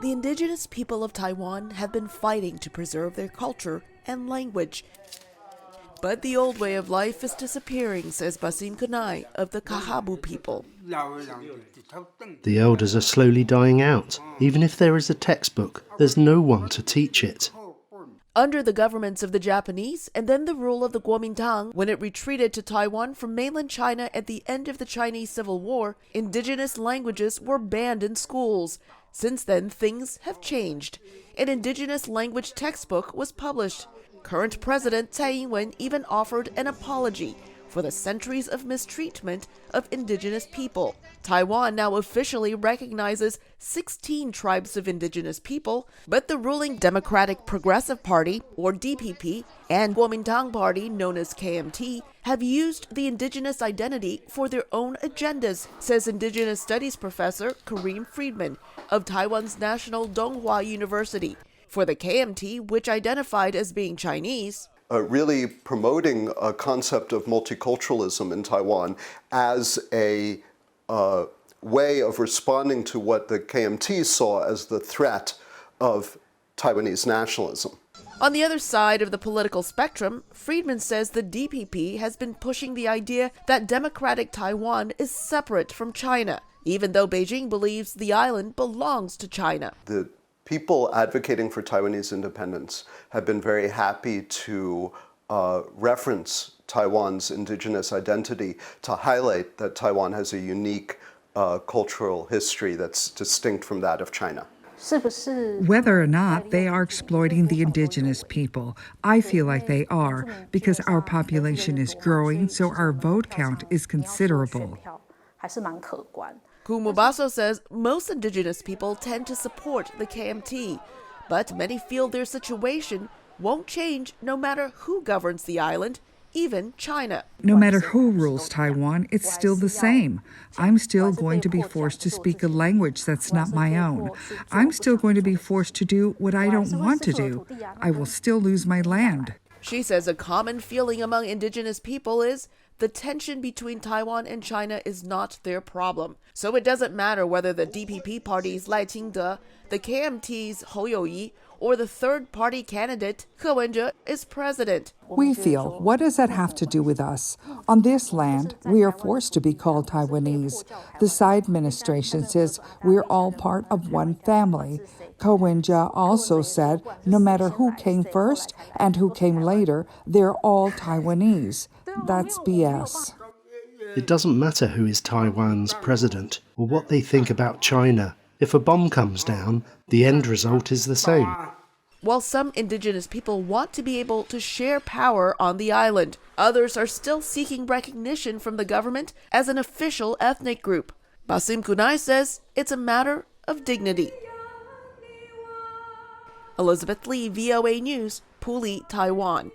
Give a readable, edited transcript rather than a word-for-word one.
The indigenous people of Taiwan have been fighting to preserve their culture and language. But the old way of life is disappearing, says Basim Kunai of the Kahabu people. The elders are slowly dying out. Even if there is a textbook, there's no one to teach it. Under the governments of the Japanese and then the rule of the Kuomintang, when it retreated to Taiwan from mainland China at the end of the Chinese Civil War, indigenous languages were banned in schools. Since then, things have changed. An indigenous language textbook was published. Current President Tsai Ing-wen even offered an apology for the centuries of mistreatment of indigenous people. Taiwan now officially recognizes 16 tribes of indigenous people, but the ruling Democratic Progressive Party, or DPP, and Kuomintang Party, known as KMT, have used the indigenous identity for their own agendas, says Indigenous Studies professor Kareem Friedman of Taiwan's National Donghua University. For the KMT, which identified as being Chinese, really promoting a concept of multiculturalism in Taiwan as a way of responding to what the KMT saw as the threat of Taiwanese nationalism. On the other side of the political spectrum, Friedman says the DPP has been pushing the idea that democratic Taiwan is separate from China, even though Beijing believes the island belongs to China. The people advocating for Taiwanese independence have been very happy to reference Taiwan's indigenous identity to highlight that Taiwan has a unique cultural history that's distinct from that of China. Whether or not they are exploiting the indigenous people, I feel like they are, because our population is growing, so our vote count is considerable. Kumubaso says most indigenous people tend to support the KMT, but many feel their situation won't change no matter who governs the island, even China. No matter who rules Taiwan, it's still the same. I'm still going to be forced to speak a language that's not my own. I'm still going to be forced to do what I don't want to do. I will still lose my land. She says a common feeling among indigenous people is the tension between Taiwan and China is not their problem. So it doesn't matter whether the DPP party's Lai Ching-te, the KMT's Hou You-yi, or the third-party candidate, He Wen-je, is president. We feel, what does that have to do with us? On this land, we are forced to be called Taiwanese. The Tsai administration says we're all part of one family. He Wen-je also said no matter who came first and who came later, they're all Taiwanese. That's BS. It doesn't matter who is Taiwan's president or what they think about China. If a bomb comes down, the end result is the same. While some indigenous people want to be able to share power on the island, others are still seeking recognition from the government as an official ethnic group. Basim Kunai says it's a matter of dignity. Elizabeth Lee, VOA News, Puli, Taiwan.